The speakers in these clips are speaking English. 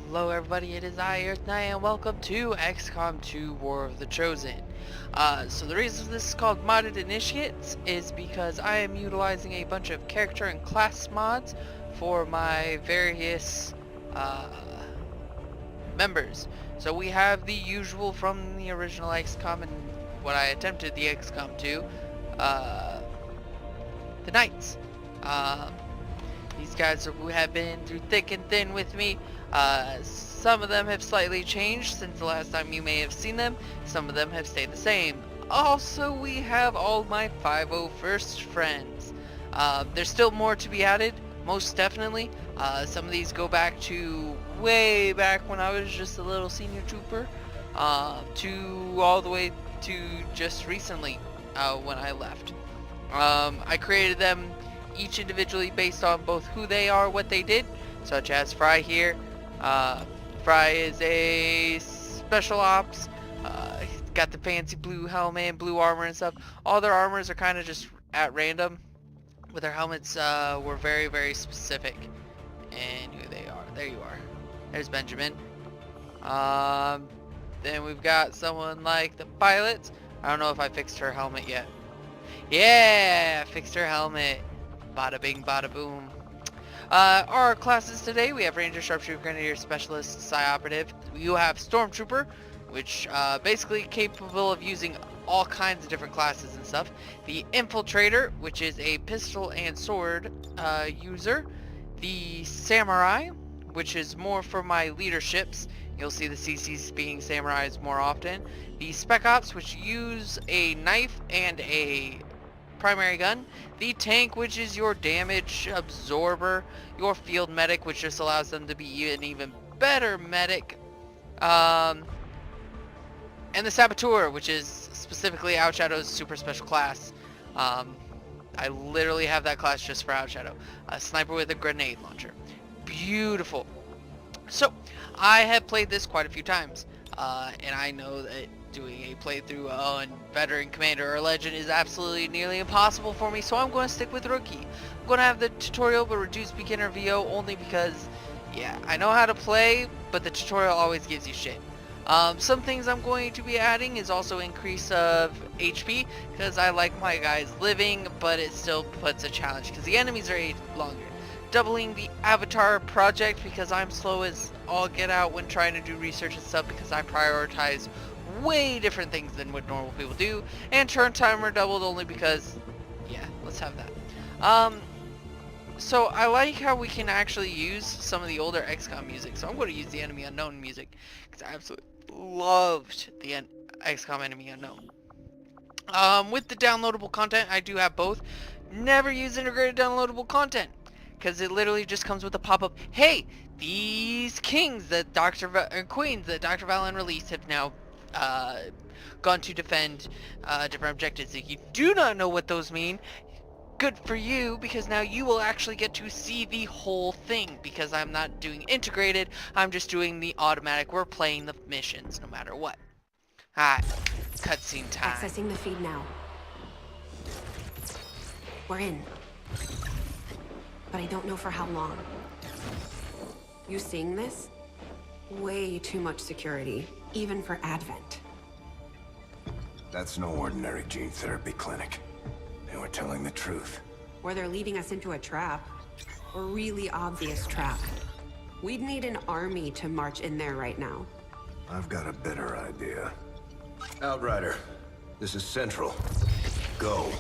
Hello everybody, it is I, Earthknite, and welcome to XCOM 2 War of the Chosen. So the reason this is called Modded Initiates is because I am utilizing a bunch of character and class mods for my various members. So we have the usual from the original XCOM and what I attempted the XCOM 2, the Knights. These guys who have been through thick and thin with me. Some of them have slightly changed since the last time you may have seen them. Some of them have stayed the same. Also, we have all my 501st friends. There's still more to be added, most definitely. Some of these go back to way back when I was just a little senior trooper, to all the way to just recently when I left. I created them each individually based on both who they are, what they did, such as Fry here. Fry is a special ops. He's got the fancy blue helmet and blue armor and stuff. All their armors are kind of just at random, but their helmets were very, very specific. And who they are. There you are. There's Benjamin. Then we've got someone like the pilot. I don't know if I fixed her helmet yet. Yeah, fixed her helmet. Bada bing, bada boom. Our classes today, we have Ranger, Sharpshooter, Grenadier, Specialist, Psi Operative. You have Stormtrooper, which basically capable of using all kinds of different classes and stuff. The Infiltrator, which is a pistol and sword user. The Samurai, which is more for my leaderships. You'll see the CCs being samurais more often. The Spec Ops, which use a knife and a primary gun. The tank, which is your damage absorber. Your field medic, which just allows them to be an even better medic. And the Saboteur, which is specifically Outshadow's super special class. I literally have that class just for Outshadow. A sniper with a grenade launcher. Beautiful. So, I have played this quite a few times. And I know that doing a playthrough on Veteran, Commander, or Legend is absolutely nearly impossible for me, so I'm going to stick with Rookie. I'm going to have the tutorial but reduce beginner VO only because, yeah, I know how to play, but the tutorial always gives you shit. Some things I'm going to be adding is also increase of HP, because I like my guys living, but it still puts a challenge, because the enemies are longer. Doubling the avatar project, because I'm slow as all get out when trying to do research and stuff, because I prioritize way different things than what normal people do. And turn timer doubled only because, yeah, let's have that. So I like how we can actually use some of the older XCOM music. So I'm going to use the Enemy Unknown music, because I absolutely loved the XCOM Enemy Unknown. With the downloadable content, I do have both. Never use integrated downloadable content, because it literally just comes with a pop-up. Hey, these kings that queens that Dr. Valen released have now gone to defend different objectives. If you do not know what those mean, good for you, because now you will actually get to see the whole thing, because I'm not doing integrated, I'm just doing the automatic. We're playing the missions no matter what. Alright, cutscene time. Accessing the feed now. We're in. But I don't know for how long. You seeing this? Way too much security, even for Advent. That's no ordinary gene therapy clinic. They were telling the truth. Or they're leading us into a trap. A really obvious trap. We'd need an army to march in there right now. I've got a better idea. Outrider, this is Central. Go.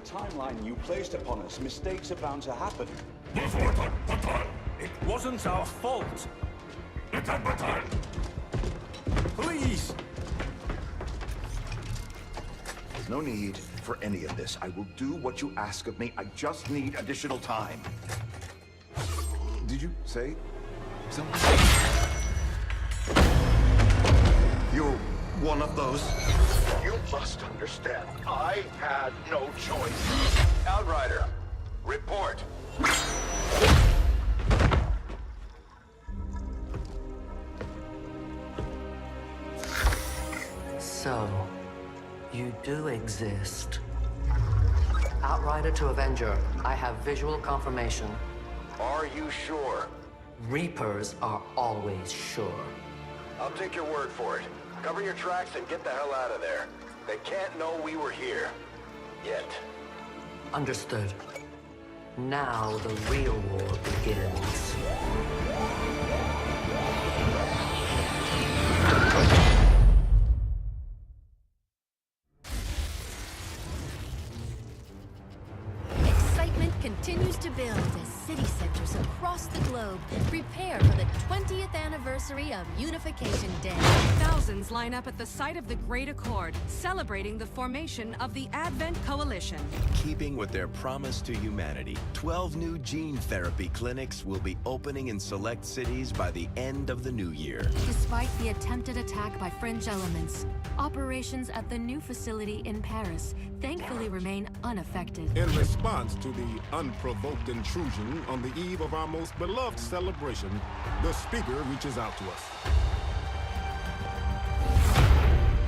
Timeline you placed upon us, mistakes are bound to happen. It wasn't our fault. no need for any of this. I will do what you ask of me. I just need additional time. Did you say something? You're one of those? You must understand, I had no choice. Outrider, report. So, you do exist. Outrider to Avenger, I have visual confirmation. Are you sure? Reapers are always sure. I'll take your word for it. Cover your tracks and get the hell out of there. They can't know we were here. Yet. Understood. Now the real war begins. Excitement continues to build as city centers across the globe prepare for the 20th anniversary of Unification Day. Thousands line up at the site of the Great Accord, celebrating the formation of the Advent Coalition. Keeping with their promise to humanity, 12 new gene therapy clinics will be opening in select cities by the end of the new year. Despite the attempted attack by fringe elements, operations at the new facility in Paris thankfully remain unaffected. In response to the unprovoked intrusion on the eve of our most beloved celebration, the speaker reaches out to us.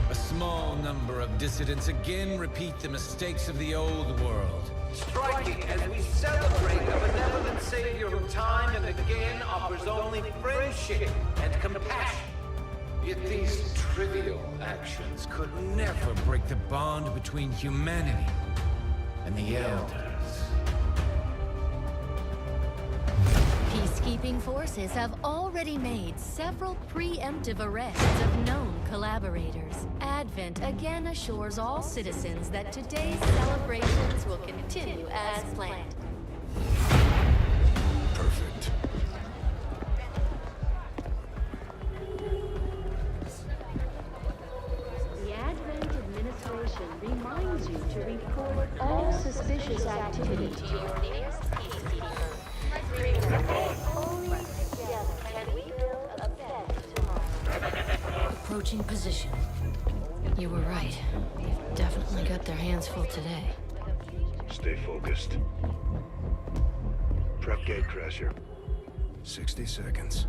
A small number of dissidents again repeat the mistakes of the old world. Striking as we celebrate a benevolent savior who time and again offers only friendship and compassion. Yet these trivial actions could never break the bond between humanity and the Elders. Peacekeeping forces have already made several preemptive arrests of known collaborators. Advent again assures all citizens that today's celebrations will continue as planned. Perfect. The Advent administration reminds you to report all suspicious activity to your nearest PCD firm. Only together can we build a better tomorrow. Approaching position. You were right. They've definitely got their hands full today. Stay focused. Prep gate crasher. 60 seconds.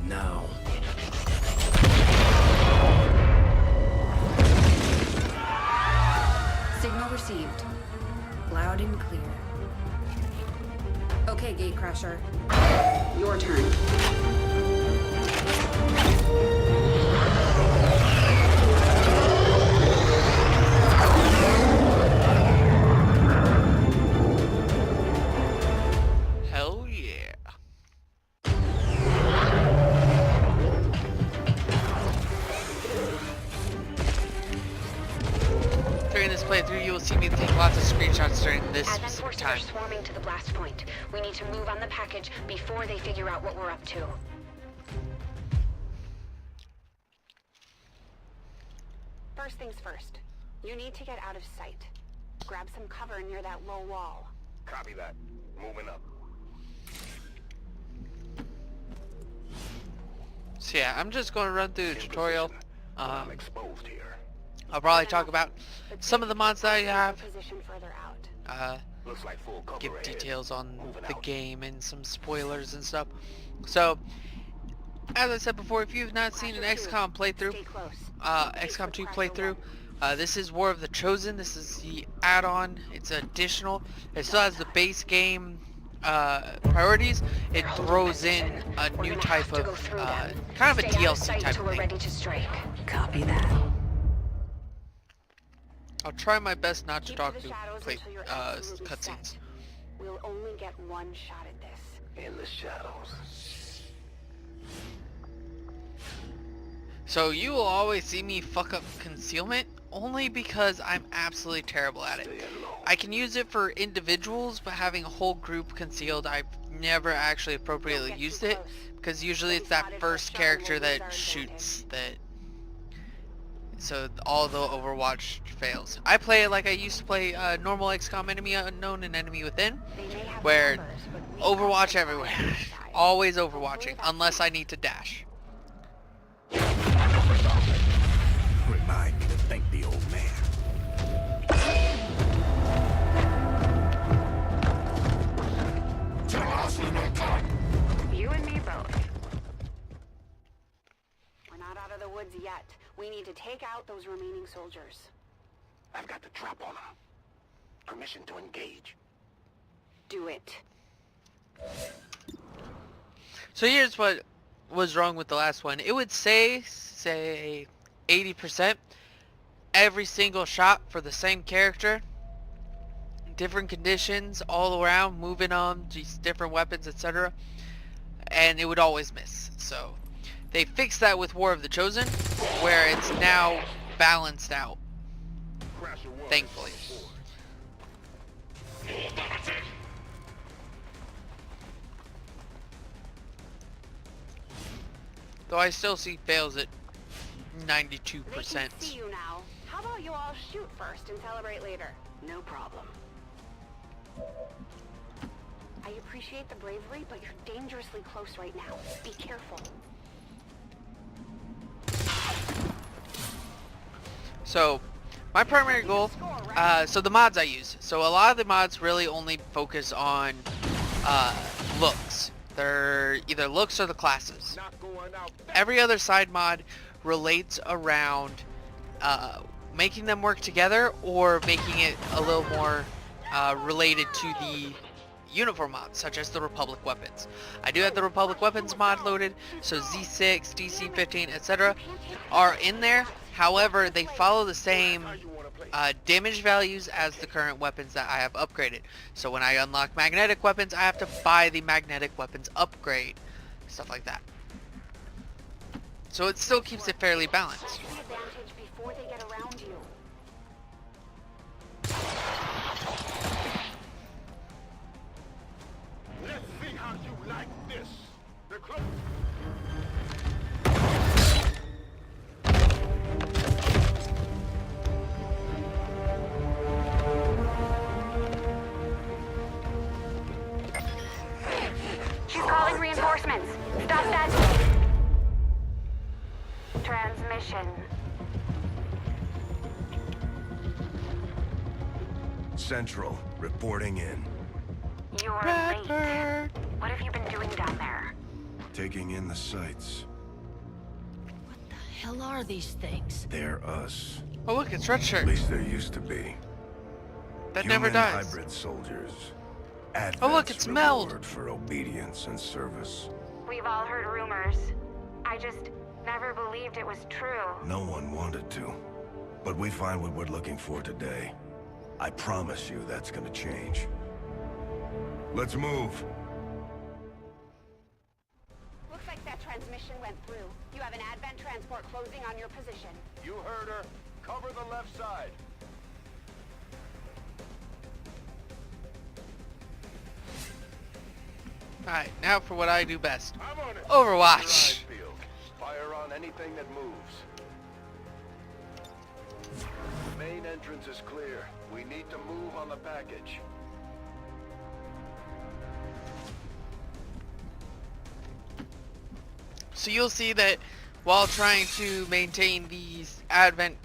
Now. Signal received. Loud and clear. Okay, Gatecrasher. Your turn. Hell yeah. During this playthrough, you will see me take lots of screenshots during this Advent specific forces time. are swarming to the blast point. We need to move on the package before they figure out what we're up to. First things first. You need to get out of sight. Grab some cover near that low wall. Copy that. Moving up. So yeah, I'm just going to run through the tutorial. I'm exposed here. I'll probably talk about some of the mods that I have. Position further out. Looks like full cover Give ahead. details on Moving the out. game and some spoilers and stuff. So, as I said before, if you've not seen an XCOM playthrough, Stay close. XCOM 2 playthrough, this is War of the Chosen. This is the add-on. It's additional. It still has the base game priorities. It throws in a new type of kind of a DLC type of We're thing. ready to strike. Copy that. I'll try my best not to Keep talk to the through shadows play, until you're absolutely cutscenes. set. We'll only get one shot at this. In the shadows. So you will always see me fuck up concealment only because I'm absolutely terrible at it. I can use it for individuals, but having a whole group concealed, I've never actually appropriately used it because usually it's that first character that shoots that. So all the Overwatch fails. I play it like I used to play normal XCOM, Enemy Unknown and Enemy Within, where Overwatch everywhere. Always overwatching, unless I need to dash. Remind me to thank the old man. You and me both. We're not out of the woods yet. We need to take out those remaining soldiers. I've got the drop on them. Permission to engage. Do it. So here's what was wrong with the last one. It would say 80% every single shot for the same character, different conditions all around, moving on these different weapons, etc., and it would always miss. So they fixed that with War of the Chosen, where it's now balanced out, thankfully. Though I still see fails at 92%. They can see you now. How about you all shoot first and celebrate later? No problem. I appreciate the bravery, but you're dangerously close right now. Be careful. So, my primary goal, so the mods I use. So a lot of the mods really only focus on looks. They're either looks or the classes. Every other side mod relates around making them work together or making it a little more related to the uniform mods, such as the Republic weapons. I do have the Republic weapons mod loaded, so Z6, DC-15, etc. are in there. However, they follow the same damage values as the current weapons that I have upgraded. So when I unlock magnetic weapons, I have to buy the magnetic weapons upgrade, stuff like that. So it still keeps it fairly balanced. Let's see how you like this. They're close. She's calling reinforcements. Stop that. Transmission. Central, reporting in. You're late. What have you been doing down there? Taking in the sights. What the hell are these things? They're us. Oh look, it's Red Shirt. At least there used to be. That Human never dies. hybrid soldiers. Oh look, it's Meld. Reward for obedience and service. We've all heard rumors. I just never believed it was true. No one wanted to. But we find what we're looking for today. I promise you that's gonna change. Let's move. Looks like that transmission went through. You have an Advent transport closing on your position. You heard her. Cover the left side. Alright, now for what I do best. Overwatch. Fire on anything that moves. The main entrance is clear. We need to move on the package. So you'll see that while trying to maintain these Advent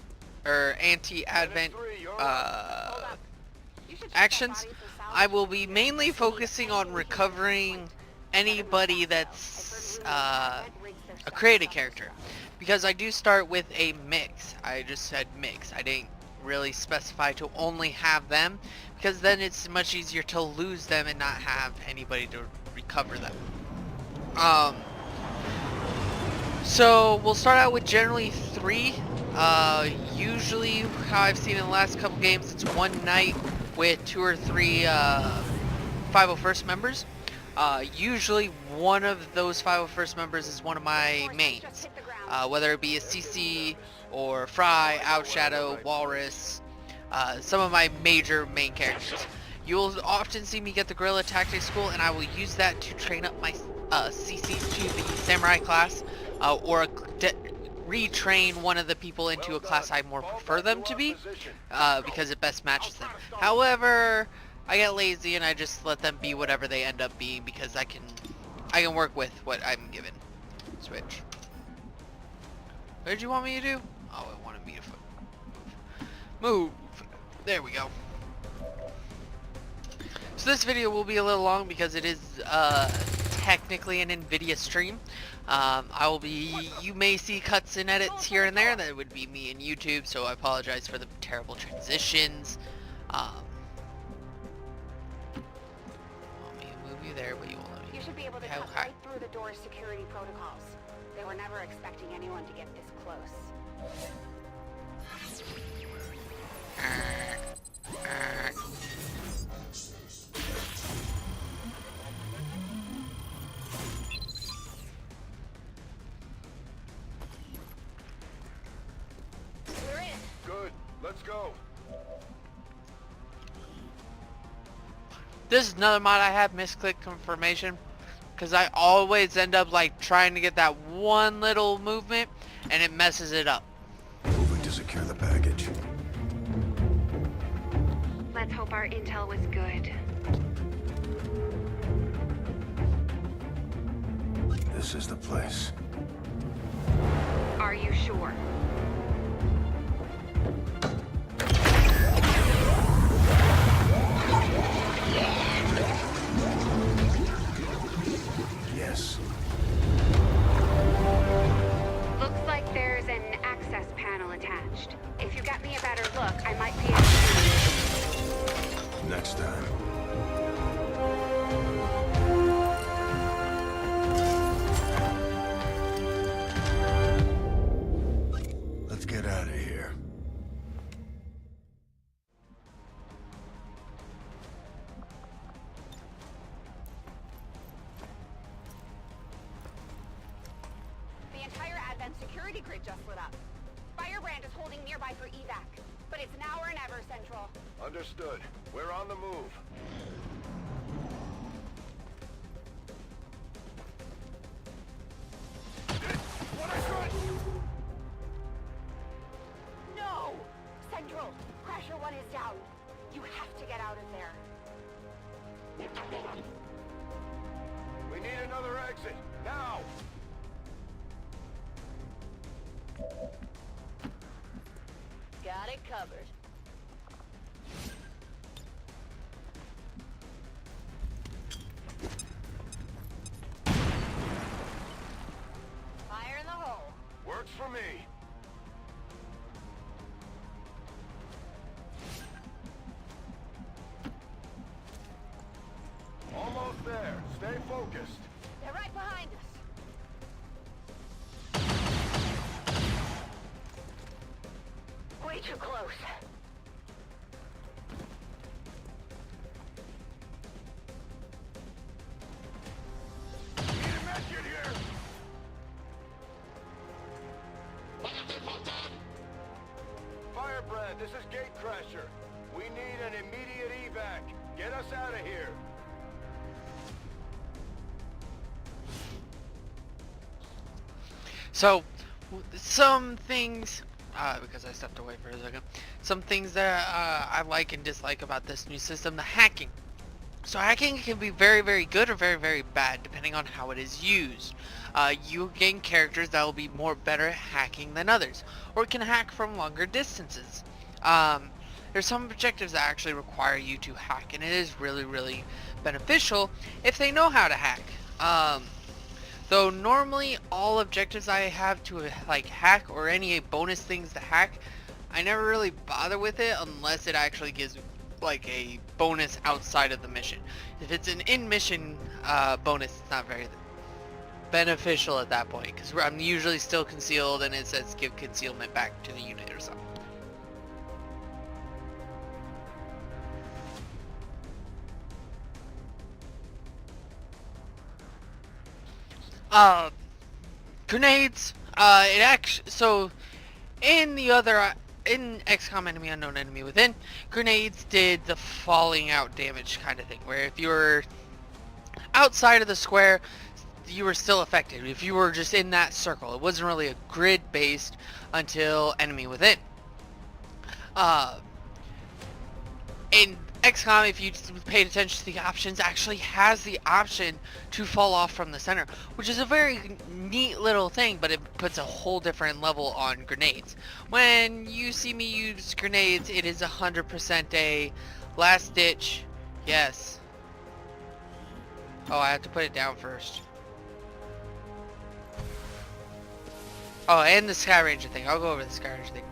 or anti-Advent actions, I will be mainly focusing on recovering anybody that's a created character, because I do start with a mix. I just said mix. I didn't really specify to only have them, because then it's much easier to lose them and not have anybody to recover them. So we'll start out with generally 3. Usually, how I've seen in the last couple games, it's one night with 2 or 3 501st members. Usually one of those 501st members is one of my mains, whether it be a CC or Fry, Outshadow, Walrus, some of my major main characters. You'll often see me get the Guerrilla Tactics School, and I will use that to train up my CCs to the Samurai class, or retrain one of the people into a class I more prefer them to be, because it best matches them. However, I get lazy and I just let them be whatever they end up being, because I can work with what I'm given. Switch. What did you want me to do? Oh, it wanted me to move. There we go. So this video will be a little long because it is technically an NVIDIA stream. You may see cuts and edits here and there. That would be me and YouTube, so I apologize for the terrible transitions. Want me to move you there, but you won't let me. You should be able to cut right through the door's security protocols. They were never expecting anyone to get this close. We're in. Good. Let's go. This is another mod I have, misclick confirmation, because I always end up like trying to get that one little movement and it messes it up. Moving to secure the package. Let's hope our intel was good. This is the place. Are you sure? Yes. Looks like there's an access panel attached. If you got me a better look, I might be able to... Next time. Let's get out of here. The entire Advent security grid just lit up. Firebrand is holding nearby for evac, but it's now or never, Central. Understood. We're on the move. What I could! No! Central, Crasher 1 is down. You have to get out of there. We need another exit. Now! Got it covered. Fire in the hole. Works for me. Almost there. Stay focused. They're right behind us. Way too close. Need a medkit here. Firebrand, this is Gatecrasher. We need an immediate evac. Get us out of here. So, some things, because I stepped away for a second, some things that I like and dislike about this new system, the hacking. So hacking can be very, very good or very, very bad depending on how it is used. You gain characters that will be better at hacking than others, or can hack from longer distances. There's some objectives that actually require you to hack, and it is really, really beneficial if they know how to hack. Though normally all objectives I have to like hack or any bonus things to hack, I never really bother with it unless it actually gives like a bonus outside of the mission. If it's an in-mission bonus, it's not very beneficial at that point, because I'm usually still concealed and it says give concealment back to the unit or something. Grenades. So in XCOM Enemy Unknown Enemy Within, grenades did the falling out damage kind of thing, where if you were outside of the square, you were still affected. If you were just in that circle, it wasn't really a grid based until Enemy Within. In XCOM, if you paid attention to the options, actually has the option to fall off from the center, which is a very neat little thing, but it puts a whole different level on grenades. When you see me use grenades, it is 100% a last ditch. Yes. Oh, I have to put it down first. Oh, and the Sky Ranger thing. I'll go over the Sky Ranger thing.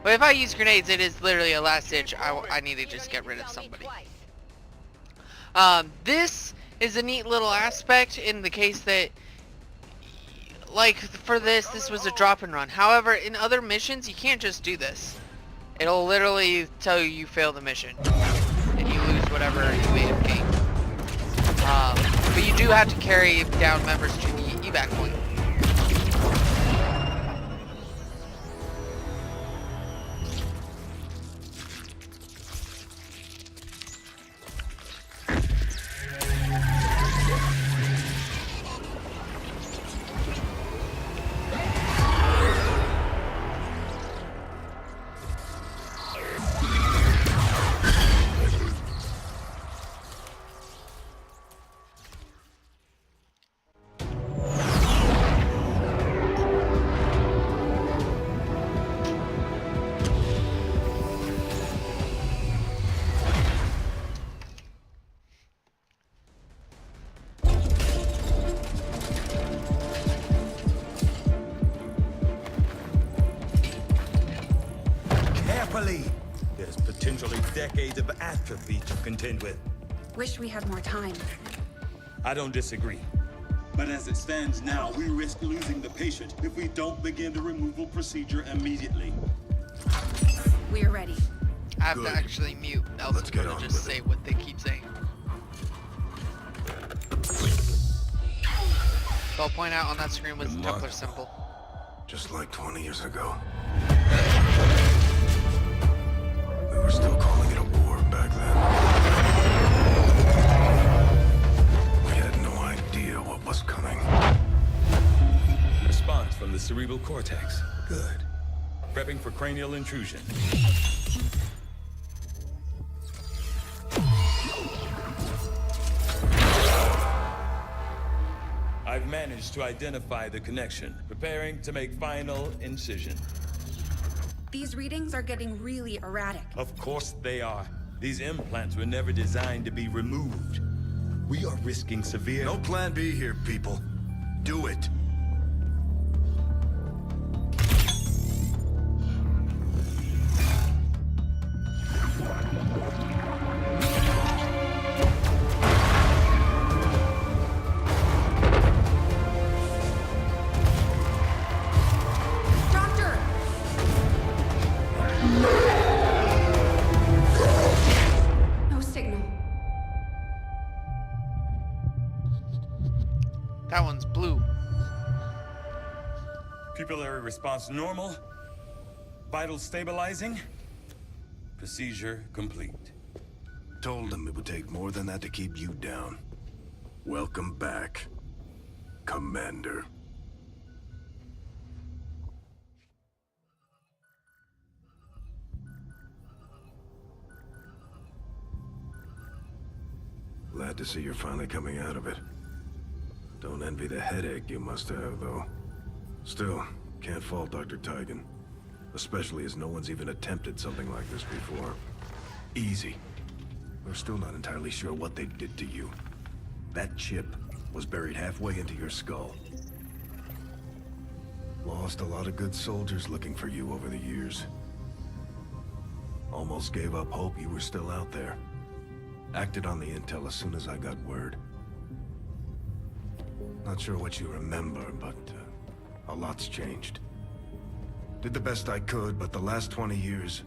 But if I use grenades, it is literally a last ditch. I need to just get rid of somebody. This is a neat little aspect in the case that, like for this was a drop and run. However, in other missions, you can't just do this. It'll literally tell you fail the mission, and you lose whatever you may have gained. But you do have to carry down members to the evac point. There's potentially decades of atrophy to contend with. Wish we had more time. I don't disagree. But as it stands now, we risk losing the patient if we don't begin the removal procedure immediately. We're ready. I have to actually mute Nelson to just say what they keep saying. So I'll point out on that screen was the Templar symbol. Just like 20 years ago. We were still calling it a war back then. We had no idea what was coming. Response from the cerebral cortex. Good. Prepping for cranial intrusion. I've managed to identify the connection, preparing to make final incision. These readings are getting really erratic. Of course they are. These implants were never designed to be removed. We are risking severe... No plan B here, people. Do it. That one's blue. Pupillary response normal. Vital stabilizing. Procedure complete. Told them it would take more than that to keep you down. Welcome back, Commander. Glad to see you're finally coming out of it. Don't envy the headache you must have, though. Still, can't fault Dr. Tigan. Especially as no one's even attempted something like this before. Easy. We're still not entirely sure what they did to you. That chip was buried halfway into your skull. Lost a lot of good soldiers looking for you over the years. Almost gave up hope you were still out there. Acted on the intel as soon as I got word. Not sure what you remember, but a lot's changed. Did the best I could, but the last 20 years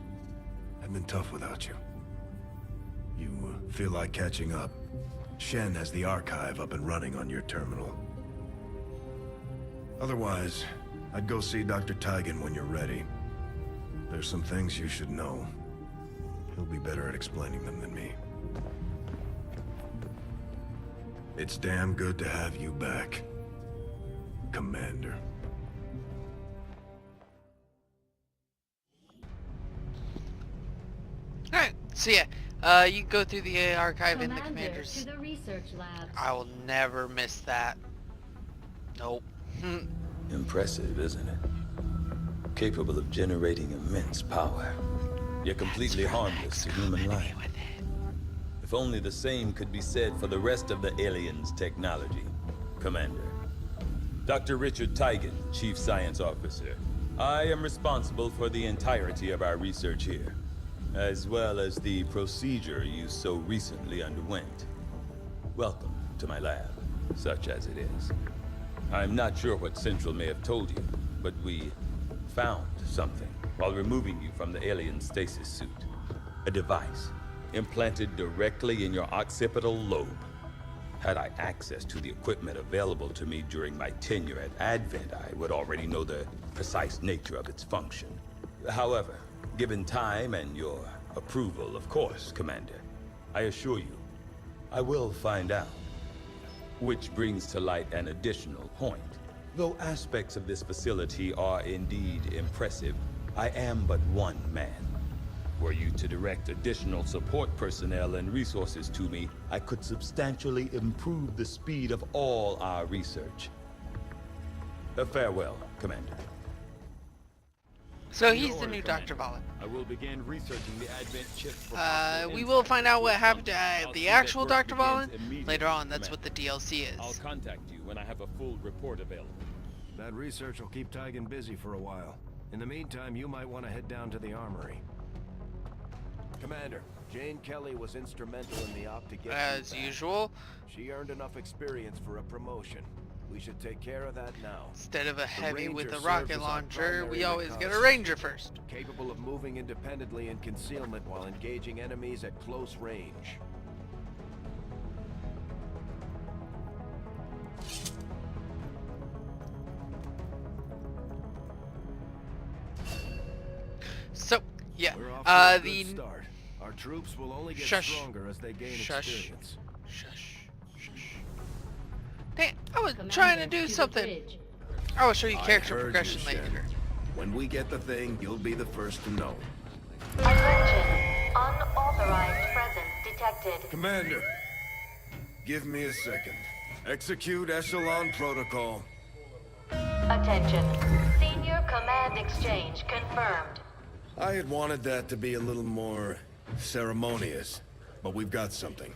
have been tough without you. You feel like catching up. Shen has the archive up and running on your terminal. Otherwise, I'd go see Dr. Tigan when you're ready. There's some things you should know. He'll be better at explaining them than me. It's damn good to have you back, Commander. Alright, so yeah, you go through the archive in the commander's. To the research labs. I will never miss that. Nope. Impressive, isn't it? Capable of generating immense power, yet completely harmless to human life. If only the same could be said for the rest of the aliens' technology, Commander. Dr. Richard Tigan, Chief Science Officer. I am responsible for the entirety of our research here, as well as the procedure you so recently underwent. Welcome to my lab, such as it is. I'm not sure what Central may have told you, but we found something while removing you from the alien stasis suit. A device implanted directly in your occipital lobe. Had I access to the equipment available to me during my tenure at Advent, I would already know the precise nature of its function. However, given time and your approval, of course, Commander, I assure you, I will find out. Which brings to light an additional point. Though aspects of this facility are indeed impressive, I am but one man. Were you to direct additional support personnel and resources to me, I could substantially improve the speed of all our research. Farewell, Commander. So he's the new Dr. Valen. I will begin researching the Advent chip for We will find out what happened to the actual Dr. Valen later on. That's what the DLC is. I'll contact you when I have a full report available. That research will keep Tigan busy for a while. In the meantime, you might want to head down to the Armory. Commander, Jane Kelly was instrumental in the op to get as usual. She earned enough experience for a promotion. We should take care of that now. Instead of a heavy with a serves rocket as our launcher, we primary always get a reconnaissance ranger unit, first. Capable of moving independently in concealment while engaging enemies at close range. So, yeah, We're off to a the good start. Our troops will only get Shush. stronger as they gain Shush. experience. Shush. Dang, I was trying to do something. I will show you character progression later. When we get the thing, you'll be the first to know. Attention. Unauthorized presence detected. Commander, give me a second. Execute Echelon Protocol. Attention. Senior command exchange confirmed. I had wanted that to be a little more ceremonious, but we've got something.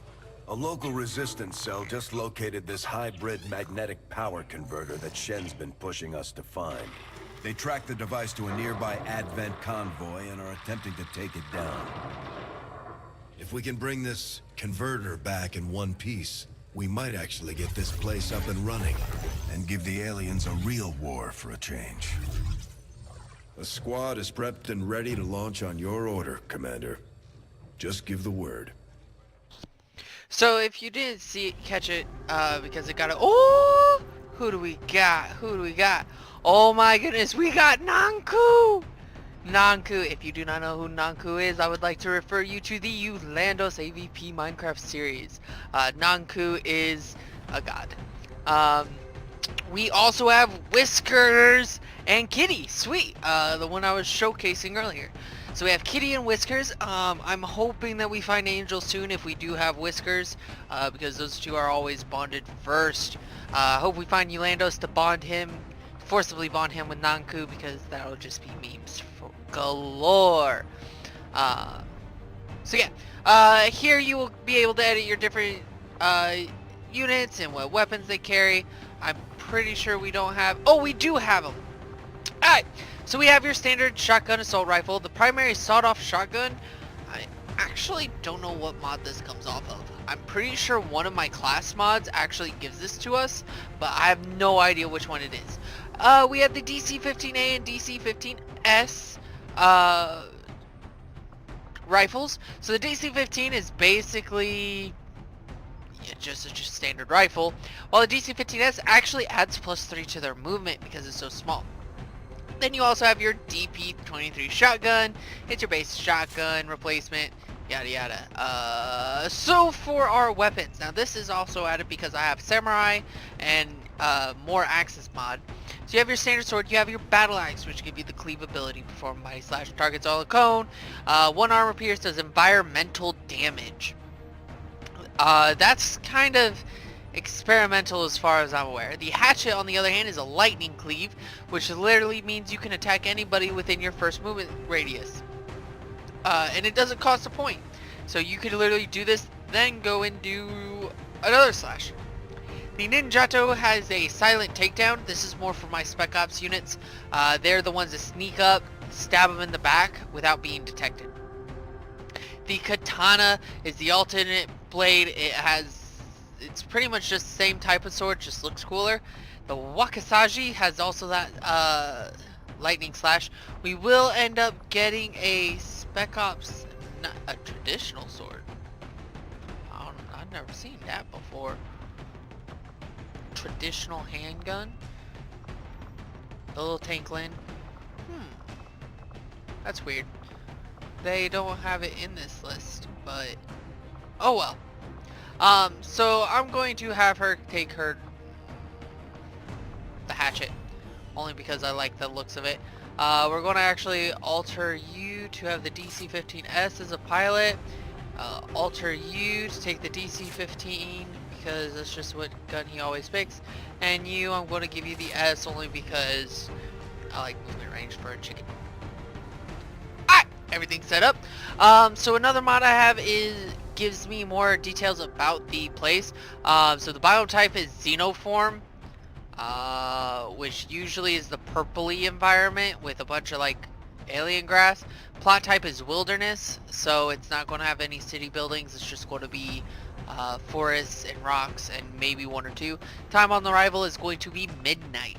A local resistance cell just located this hybrid magnetic power converter that Shen's been pushing us to find. They tracked the device to a nearby Advent convoy and are attempting to take it down. If we can bring this converter back in one piece, we might actually get this place up and running and give the aliens a real war for a change. The squad is prepped and ready to launch on your order, Commander. Just give the word. So if you didn't catch it, because it got a oh, who do we got? Who do we got? Oh my goodness, we got Nanku. Nanku. If you do not know who Nanku is, I would like to refer you to the Eulandos AVP Minecraft series. Nanku is a god. We also have Whiskers and Kitti. Sweet. The one I was showcasing earlier. So we have Kitti and Whiskers. I'm hoping that we find Angel soon if we do have Whiskers, because those two are always bonded first. Hope we find Eulandos to forcibly bond him with Nanku, because that'll just be memes for galore. So yeah, here you will be able to edit your different units and what weapons they carry. I'm pretty sure we don't have. Oh, we do have them. Alright, so we have your standard shotgun assault rifle. The primary sawed-off shotgun, I actually don't know what mod this comes off of. I'm pretty sure one of my class mods actually gives this to us, but I have no idea which one it is. We have the DC-15A and DC-15S rifles. So the DC-15 is basically just a standard rifle, while the DC-15S actually adds +3 to their movement because it's so small. Then you also have your DP-23 shotgun. It's your base shotgun replacement, yada yada. So for our weapons, now this is also added because I have Samurai and more Axis mod. So you have your standard sword, you have your battle axe, which give you the cleave ability, perform mighty slash, targets all a cone. 1 armor pierce does environmental damage. That's kind of experimental as far as I'm aware. The hatchet, on the other hand, is a lightning cleave, which literally means you can attack anybody within your first movement radius. And it doesn't cost a point. So you could literally do this, then go and do another slash. The Ninjato has a silent takedown. This is more for my Spec Ops units. They're the ones that sneak up, stab them in the back without being detected. The Katana is the alternate blade. It's pretty much just the same type of sword, just looks cooler. The Wakizashi has also that lightning slash. We will end up getting a Spec Ops, not a traditional sword. I've never seen that before. Traditional handgun. The little tanklin. That's weird. They don't have it in this list, but oh well. So I'm going to have her take the hatchet, only because I like the looks of it. We're going to actually alter you to have the DC-15S as a pilot. Alter you to take the DC-15 because that's just what gun he always picks. And you, I'm going to give you the S only because I like movement range for a chicken. Everything's set up. So another mod I have gives me more details about the place. So the biotype is Xenoform, which usually is the purpley environment with a bunch of like alien grass. Plot type is wilderness, so it's not going to have any city buildings. It's just going to be forests and rocks and maybe 1 or 2. Time on arrival is going to be midnight.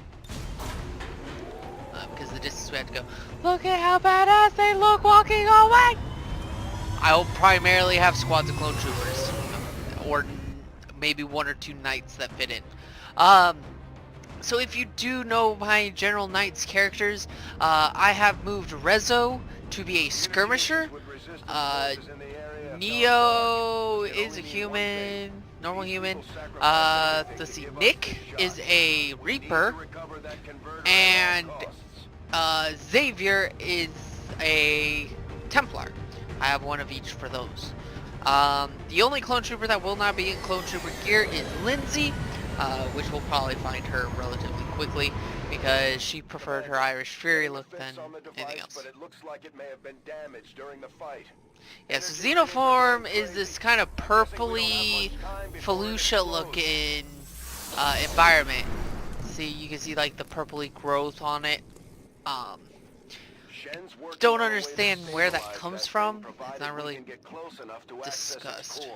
Because the distance we have to go. Look at how badass they look walking away! I'll primarily have squads of clone troopers. Or maybe 1 or 2 knights that fit in. So if you do know my General Knights characters, I have moved Rezo to be a skirmisher. Neo is a human, normal human. Let's see, Nick is a Reaper. And Xavier is a Templar. I have 1 of each for those. The only clone trooper that will not be in clone trooper gear is Lindsay, which we'll probably find her relatively quickly because she preferred her Irish Fury look than anything else. But it looks like it may have been damaged during the fight. Yeah, so Xenoform is this kind of purpley, Felucia looking environment. See, you can see like the purpley growth on it. Don't understand where that comes from. It's not really discussed.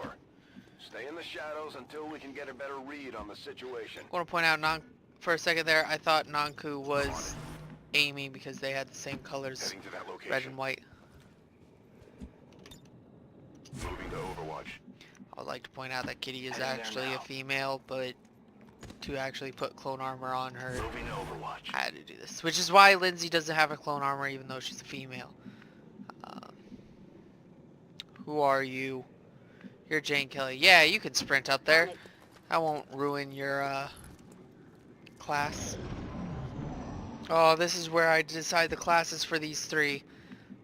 Stay in the shadows until we can get a better read on the situation. I want to point out, for a second there, I thought Nanku was Amy because they had the same colors, red and white. Moving to Overwatch. I would like to point out that Kitti is actually a female, but to actually put clone armor on her, I had to do this. Which is why Lindsay doesn't have a clone armor even though she's a female. Who are you? You're Jane Kelly. Yeah, you can sprint up there. I won't ruin your class. Oh, this is where I decide the classes for these 3.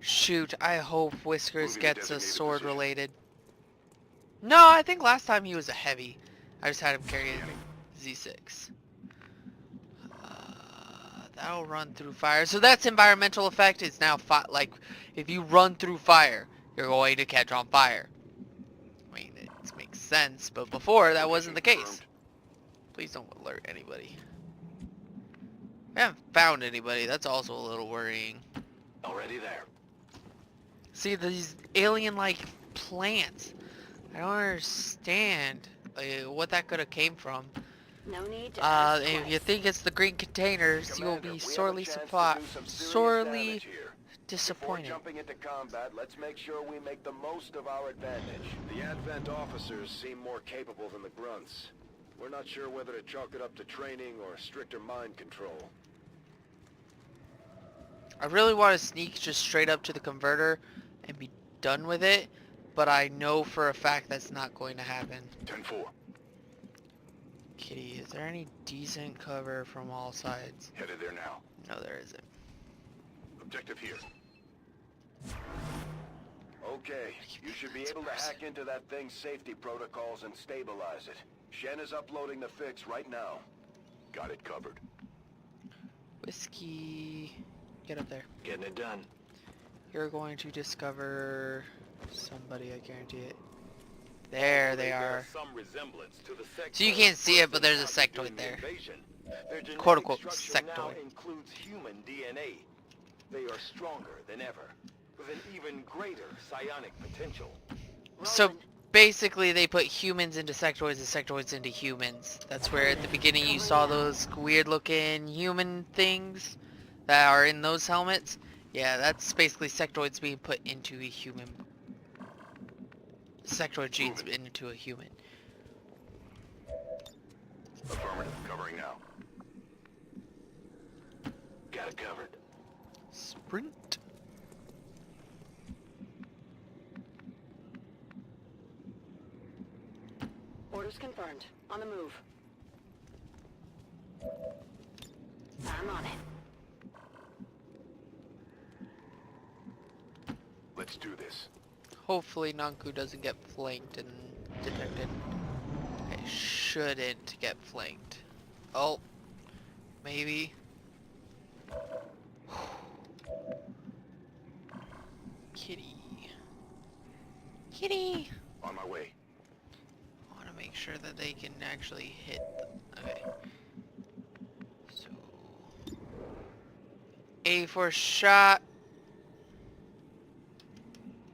Shoot, I hope Whiskers gets a sword related. No, I think last time he was a heavy. I just had him carry a Z6. That'll run through fire. So that's environmental effect. It's now like if you run through fire, you're going to catch on fire. I mean, it makes sense, but before that wasn't the case. Please don't alert anybody. I haven't found anybody. That's also a little worrying. Already there. See these alien-like plants. I don't understand what that could have came from. No need to ask if you twice. think it's the green containers, you will be sorely disappointed. Before jumping into combat, let's make sure we make the most of our advantage. The Advent officers seem more capable than the grunts. We're not sure whether to chalk it up to training or stricter mind control. I really want to sneak just straight up to the converter and be done with it, but I know for a fact that's not going to happen. 10-4. Kitti, is there any decent cover from all sides? Headed there now. No, there isn't. Objective here. Okay, you should be able to hack into that thing's safety protocols and stabilize it. Shen is uploading the fix right now. Got it covered. Whiskey, get up there. Getting it done. You're going to discover somebody, I guarantee it. There they are. So you can't see it, but there's a sectoid there. Quote unquote sectoid. Includes human DNA. They are stronger than ever, with an even greater psionic potential. So basically they put humans into sectoids and sectoids into humans. That's where at the beginning you saw those weird looking human things that are in those helmets. Yeah, that's basically sectoids being put into a human. Sectoid genes into a human. Affirmative, covering now. Got it covered. Sprint. Orders confirmed. On the move. I'm on it. Let's do this. Hopefully Nanku doesn't get flanked and detected. It shouldn't get flanked. Oh, maybe. Kitti. Kitti! On my way. I want to make sure that they can actually hit them. Okay. So, A for shot.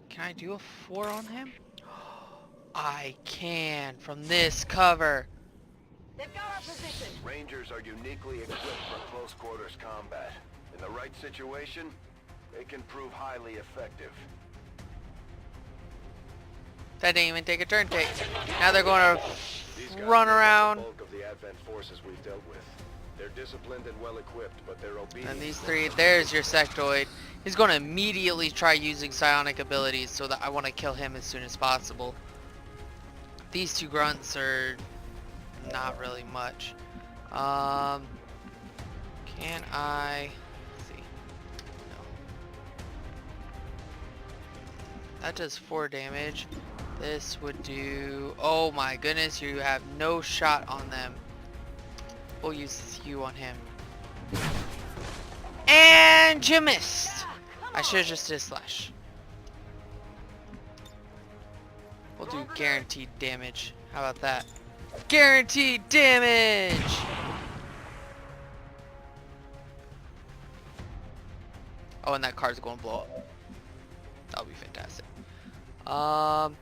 Can I do a 4 on him? I can from this cover. They've got our position. Rangers are uniquely equipped for close quarters combat. In the right situation, they can prove highly effective. That didn't even take a turn take. Now they're going to run around. The bulk of the Advent forces we've dealt with. They're disciplined and well equipped, but they're obedient. And these three, there's your sectoid. He's going to immediately try using psionic abilities, so that I want to kill him as soon as possible. These two grunts are not really much. Can I? Let's see. No. That does 4 damage. This would do. Oh my goodness! You have no shot on them. We'll use you on him. And you missed! I should have just did slash. We'll do guaranteed damage. How about that? Guaranteed damage! Oh, and that car's going to blow up. That'll be fantastic. I'm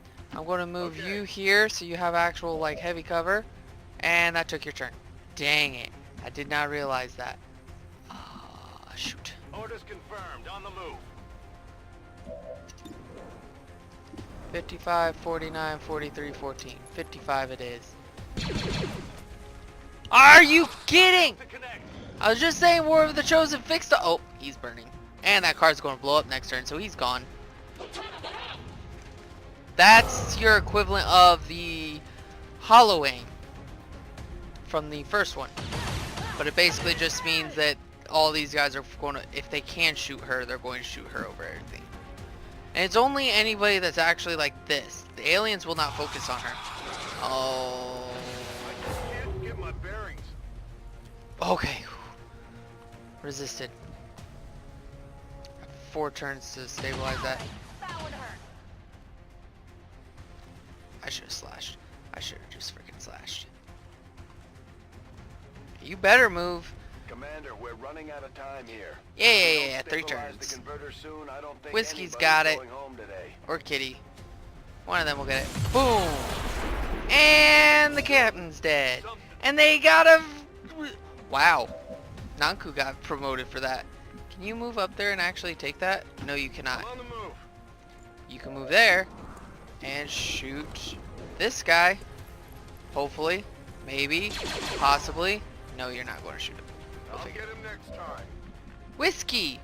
going to move you here so you have actual like heavy cover. And that took your turn. Dang it. I did not realize that. Shoot. Orders confirmed. On the move. 55, 49, 43, 14. 55 it is. Are you kidding? I was just saying War of the Chosen fixed the... Oh, he's burning. And that car's going to blow up next turn, so he's gone. That's your equivalent of the hollowing from the first one. But it basically just means that all these guys are going to, if they can shoot her, they're going to shoot her over everything. And it's only anybody that's actually like this. The aliens will not focus on her. Oh. I can't get my bearings. Okay. Resisted. 4 turns to stabilize that. I should have slashed. I should have just freaking slashed. You better move. Commander, we're running out of time here. Yeah. 3 turns. Soon, I don't think Whiskey's got it. Today. Or Kitti. One of them will get it. Boom! And the captain's dead. And they got a... Wow. Nanku got promoted for that. Can you move up there and actually take that? No, you cannot. On the move. You can move there and shoot this guy. Hopefully. Maybe. Possibly. No, you're not going to shoot him. I'll get him next time. Whiskey!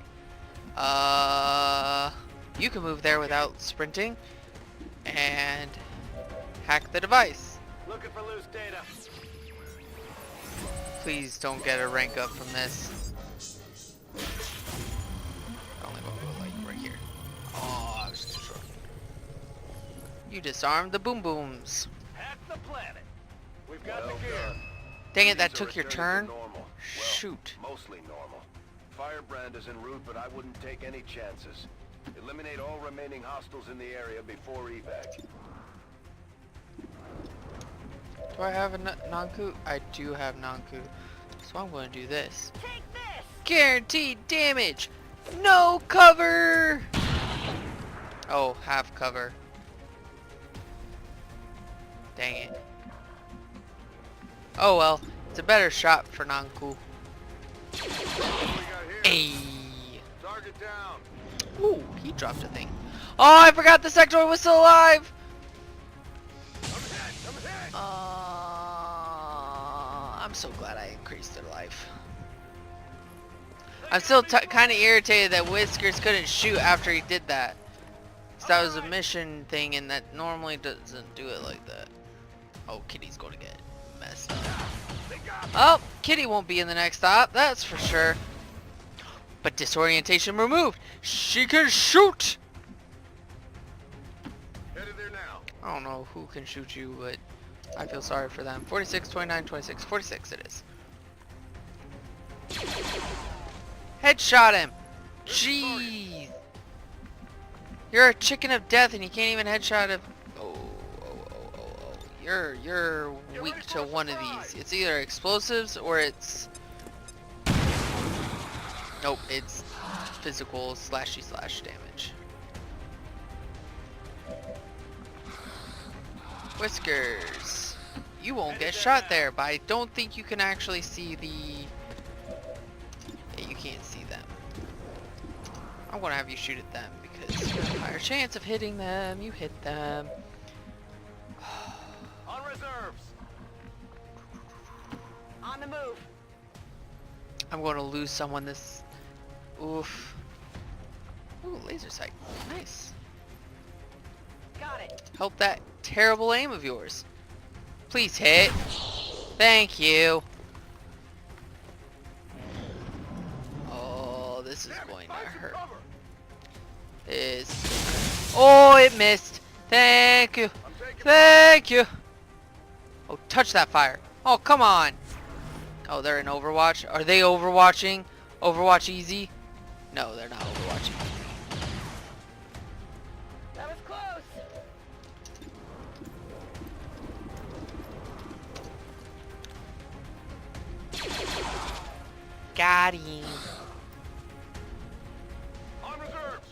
You can move there without sprinting. And hack the device. Looking for loose data. Please don't get a rank up from this. Only go like right here. Oh, I was too short. You disarmed the boom booms. Hack the planet. We've got the gear. Dang it, that took your turn. Shoot. Mostly normal. Firebrand is en route, but I wouldn't take any chances. Eliminate all remaining hostiles in the area before evac. Do I have a Nanku? I do have Nanku. So I'm going to do this. Take this. Guaranteed damage. No cover. Oh, half cover. Dang it. Oh well, it's a better shot for Nanku. Hey. Target down. Ooh, he dropped a thing. Oh, I forgot the sectoid was still alive. I'm so glad I increased their life. I'm still kind of irritated that Whiskers couldn't shoot after he did that. So that was a mission thing, and that normally doesn't do it like that. Oh, Kitty's going to get messed up. Oh, Kitti won't be in the next stop, that's for sure. But disorientation removed. She can shoot. Headed there now. I don't know who can shoot you, but I feel sorry for them. 46, 29, 26, 46 it is. Headshot him. Jeez. You're a chicken of death and you can't even headshot him. Oh. You're weak to one of these. It's either explosives or it's... Nope, it's physical slashy slash damage. Whiskers. You won't get shot there, but I don't think you can actually see the... Yeah, you can't see them. I'm gonna have you shoot at them because you have a higher chance of hitting them. You hit them. On reserves. On the move. I'm going to lose someone this... Oof. Ooh, laser sight. Nice. Got it. Help that terrible aim of yours. Please hit. Thank you. Oh, this is going to hurt. Oh, it missed. Thank you. Thank you. Oh, touch that fire. Oh, come on. Oh, they're in Overwatch. Are they Overwatching? Overwatch easy? No, they're not Overwatching. That was close. Got him. On reserves.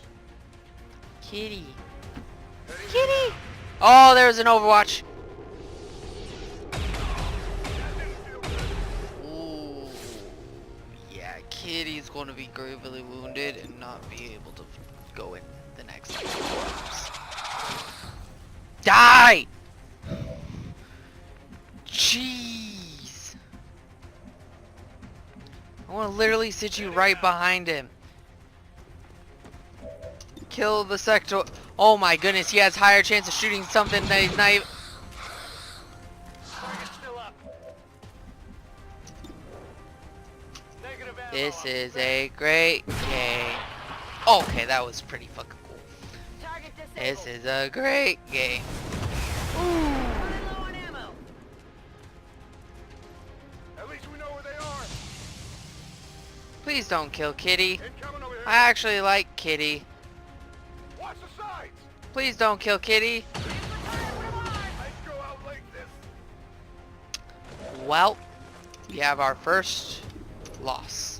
Kitty. Kitty! Oh, there's an Overwatch. Ooh. Yeah, Kitty's going to be gravely wounded and not be able to go in the next like, Die! Jeez. I want to literally sit you right behind him. Kill the sector. Oh my goodness, he has higher chance of shooting something that he's not even... This is a great game. Okay, that was pretty fucking cool. This is a great game. At least we know where they are. Please don't kill Kitty. I actually like Kitty. Watch the sides. Please don't kill Kitty. I'd go out like this. Well, we have our first loss.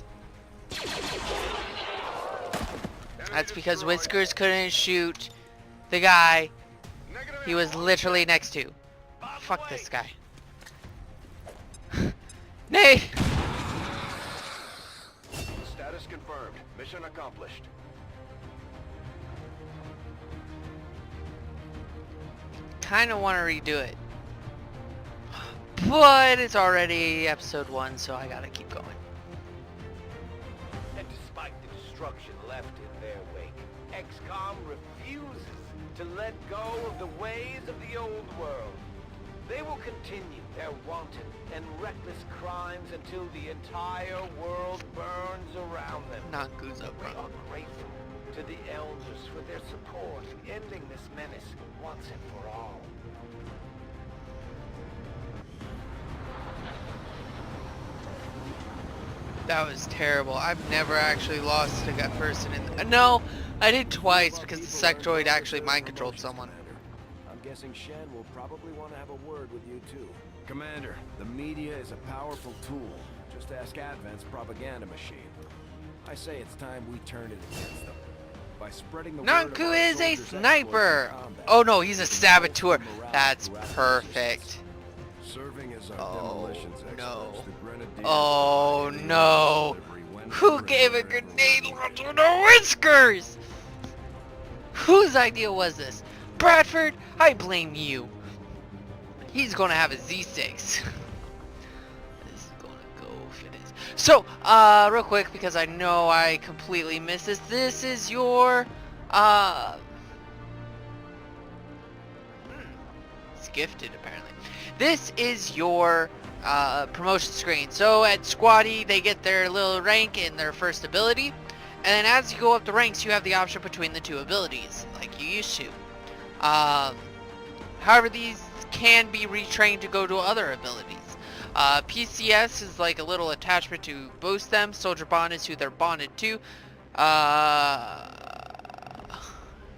That's because Whiskers couldn't shoot the guy he was literally next to. Fuck this guy. Nay! Status confirmed. Mission accomplished. Kinda wanna redo it. But it's already episode 1, so I gotta keep going. And despite the destruction left in their wake, XCOM refuses to let go of the ways of the old world. They will continue their wanton and reckless crimes until the entire world burns around them. Not Guzo, We are grateful to the elders for their support in ending this menace once and for all. That was terrible. I've never actually lost a gut person in no, I did twice because the sectoid actually mind controlled someone. I'm guessing Shen will probably want to have a word with you too. Commander, the media is a powerful tool. Just ask Advent's propaganda machine. I say it's time we turn it against them. By spreading the word of Nanku our is a soldiers' sniper! exploits in combat. Oh no, he's a saboteur. That's perfect. Serving as our demolitions experts, the Grenadiers Oh no! Who gave a grenade launcher to Whiskers? Whose idea was this? Bradford, I blame you. He's gonna have a Z6. This is gonna go if it is. So, real quick, because I know I completely missed this. This is your, it's gifted apparently. This is your promotion screen. So at Squatty, they get their little rank in their first ability, and then as you go up the ranks, you have the option between the two abilities, like you used to. However, these can be retrained to go to other abilities. PCS is like a little attachment to boost them. Soldier Bond is who they're bonded to.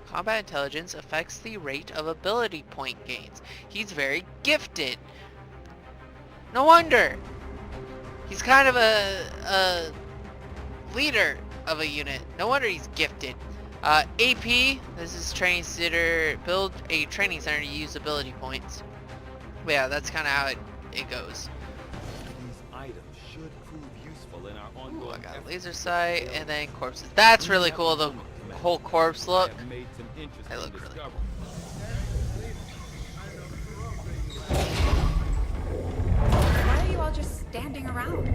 Combat intelligence affects the rate of ability point gains. He's very gifted. No wonder. He's kind of a leader of a unit. No wonder he's gifted. AP, this is training center. Build a training center to use ability points. But yeah, that's kind of how it goes. These items should prove useful in our ongoing. Ooh, I got a laser sight and then corpses. That's really cool. The whole corpse look. They look really cool. Why are you all just standing around?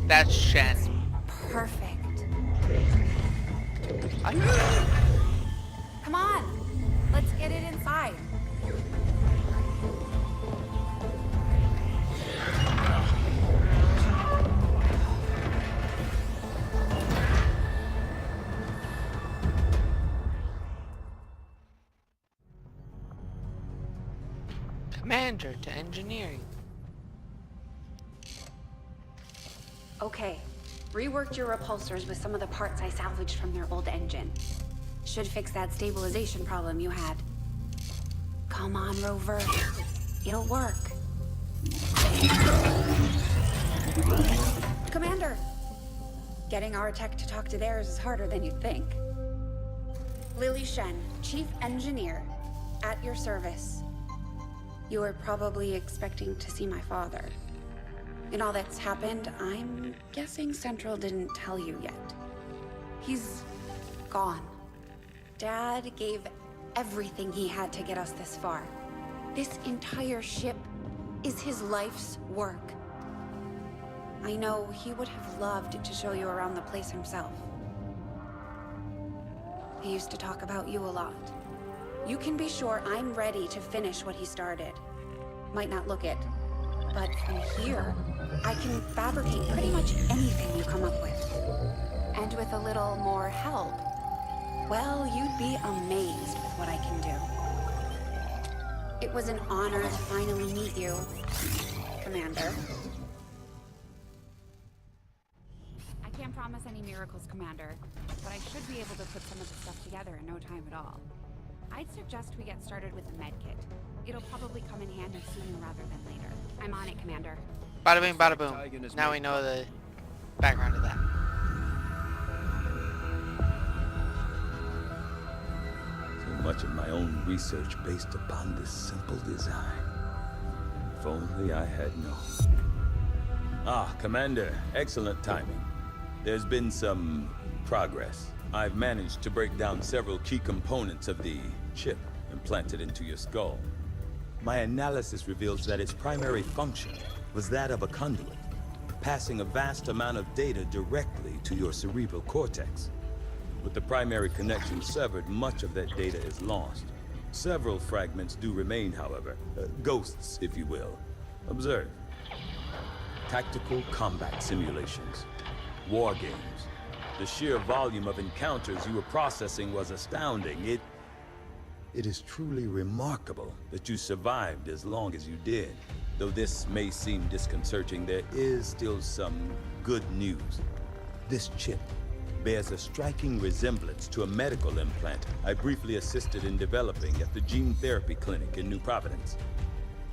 That's Shen. Perfect. Come on, let's get it inside. Commander to engineering. Okay, reworked your repulsors with some of the parts I salvaged from their old engine. Should fix that stabilization problem you had. Come on, Rover. It'll work. Commander! Getting our tech to talk to theirs is harder than you'd think. Lily Shen, Chief Engineer, at your service. You were probably expecting to see my father. In all that's happened, I'm guessing Central didn't tell you yet. He's gone. Dad gave everything he had to get us this far. This entire ship is his life's work. I know he would have loved to show you around the place himself. He used to talk about you a lot. You can be sure I'm ready to finish what he started. Might not look it, but from here, I can fabricate pretty much anything you come up with. And with a little more help, well, you'd be amazed with what I can do. It was an honor to finally meet you, Commander. I can't promise any miracles, Commander, but I should be able to put some of the stuff together in no time at all. I'd suggest we get started with the med kit. It'll probably come in handy sooner rather than later. I'm on it, Commander. Bada bing, bada boom. Now we know the background of that. So much of my own research based upon this simple design. If only I had known. Ah, Commander, excellent timing. There's been some progress. I've managed to break down several key components of the chip implanted into your skull. My analysis reveals that its primary function was that of a conduit, passing a vast amount of data directly to your cerebral cortex. With the primary connection severed, much of that data is lost. Several fragments do remain, however. Ghosts, if you will. Observe. Tactical combat simulations. War games. The sheer volume of encounters you were processing was astounding. It is truly remarkable that you survived as long as you did. Though this may seem disconcerting, there is still some good news. This chip bears a striking resemblance to a medical implant I briefly assisted in developing at the gene therapy clinic in New Providence.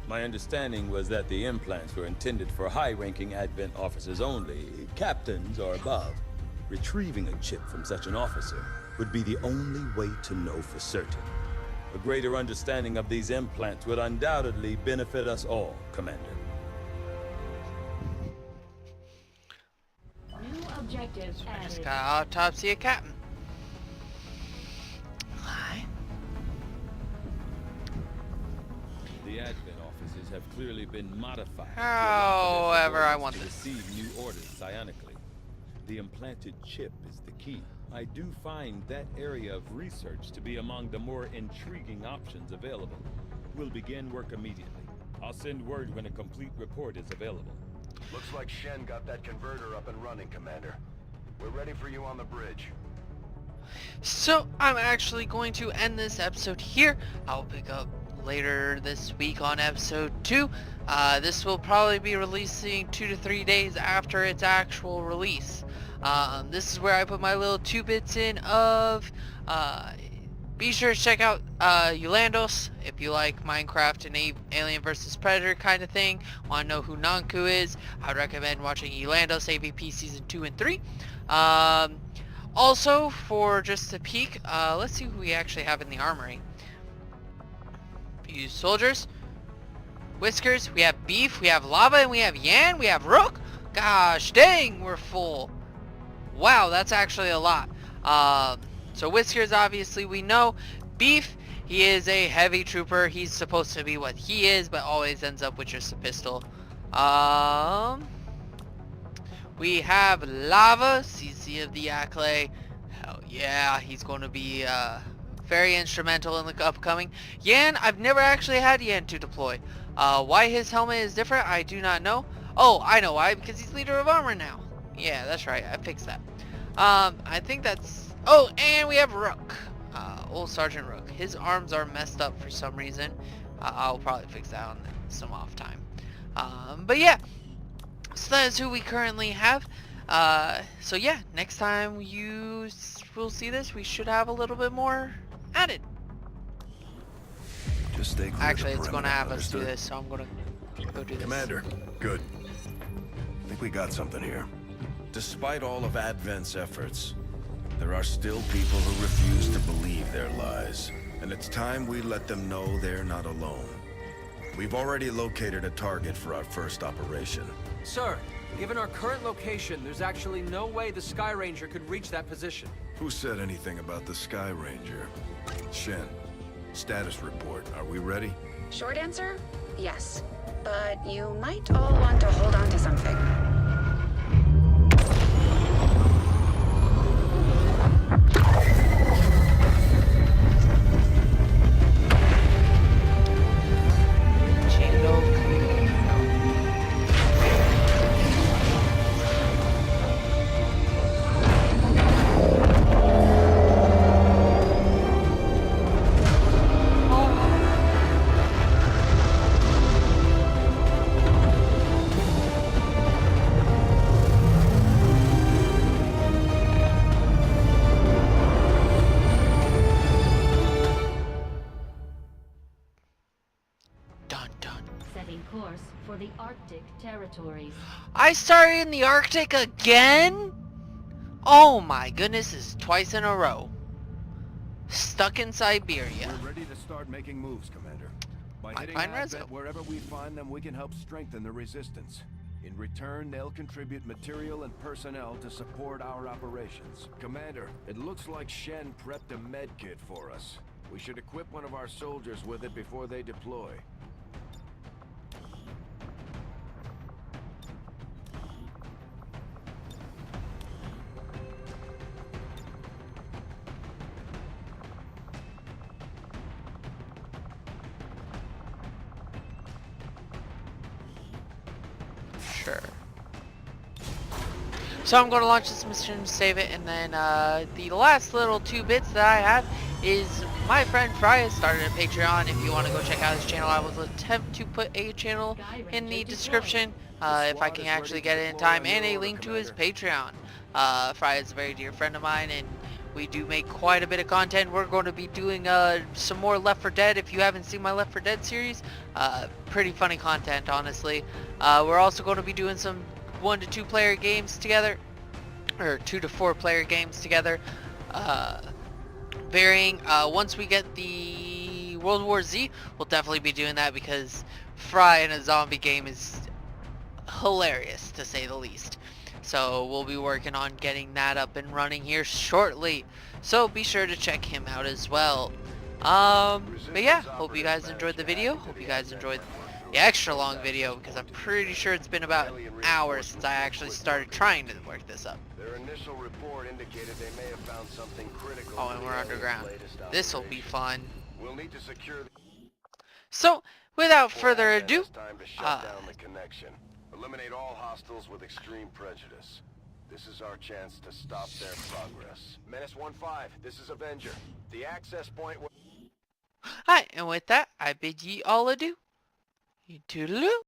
My understanding was that the implants were intended for high-ranking Advent officers only, captains or above. Retrieving a chip from such an officer would be the only way to know for certain. A greater understanding of these implants would undoubtedly benefit us all, Commander. New objectives I just added. got autopsy a captain. The Advent offices have clearly been modified. However, I want to this. receive new orders psionically. The implanted chip is the key. I do find that area of research to be among the more intriguing options available. We'll begin work immediately. I'll send word when a complete report is available. Looks like Shen got that converter up and running, Commander. We're ready for you on the bridge. So I'm actually going to end this episode here. I'll pick up later this week on episode 2. This will probably be releasing 2 to 3 days after its actual release. This is where I put my little 2 bits in of, be sure to check out Eulandos if you like Minecraft and Alien vs Predator kind of thing. Want to know who Nanku is? I would recommend watching Eulandos AVP Season 2 and 3. Also, for just a peek, let's see who we actually have in the Armory. Fused soldiers, Whiskers, we have Beef, we have Lava, and we have Yan, we have Rook. Gosh dang, we're full. Wow, that's actually a lot. So Whiskers, obviously we know. Beef, he is a heavy trooper. He's supposed to be what he is, but always ends up with just a pistol. We have Lava, CC of the Acklay. Hell yeah, he's going to be very instrumental in the upcoming. Yan, I've never actually had Yan to deploy. Why his helmet is different, I do not know. Oh, I know why, because he's leader of armor now. Yeah, that's right, I fixed that. I think that's... Oh, and we have Rook. Old Sergeant Rook. His arms are messed up for some reason. I'll probably fix that on some off time. But yeah, so that is who we currently have. So yeah, next time you will see this, we should have a little bit more added. Just stay clear. Actually, of the it's going to have perimeter, us do understood? this, so I'm going to go do this. Commander, good. I think we got something here. Despite all of Advent's efforts, there are still people who refuse to believe their lies. And it's time we let them know they're not alone. We've already located a target for our first operation. Sir, given our current location, there's actually no way the Sky Ranger could reach that position. Who said anything about the Sky Ranger? Shen, status report. Are we ready? Short answer, yes. But you might all want to hold on to something. Setting course for the Arctic territories. I started in the Arctic again? Oh my goodness, this is twice in a row. Stuck in Siberia. We're ready to start making moves, Commander. By I hitting find Advent Rezo. wherever we find them, we can help strengthen the resistance. In return, they'll contribute material and personnel to support our operations. Commander, it looks like Shen prepped a med kit for us. We should equip one of our soldiers with it before they deploy. Sure. So I'm going to launch this mission, save it, and then the last little 2 bits that I have is my friend Fry has started a Patreon. If you want to go check out his channel, I will attempt to put a channel in the description if I can actually get it in time, and a link to his Patreon. Fry is a very dear friend of mine, and we do make quite a bit of content. We're going to be doing some more Left 4 Dead. If you haven't seen my Left 4 Dead series, pretty funny content, honestly. We're also going to be doing some 1 to 2 player games together, or 2 to 4 player games together, varying. Once we get the World War Z, we'll definitely be doing that, because Fry in a zombie game is hilarious, to say the least. So we'll be working on getting that up and running here shortly, so be sure to check him out as well. But yeah, hope you guys enjoyed the video. Hope you guys enjoyed the extra long video, because I'm pretty sure it's been about an hour since I actually started trying to work this up. Their initial report indicated they may have found something critical. Oh, and we're underground. This will be fun. We'll need to secure So without further ado, time to shut down the connection. Eliminate all hostiles with extreme prejudice. This is our chance to stop their progress. Menace 1-5, this is Avenger. The access point. Hi, and with that, I bid ye all adieu. Toodaloo.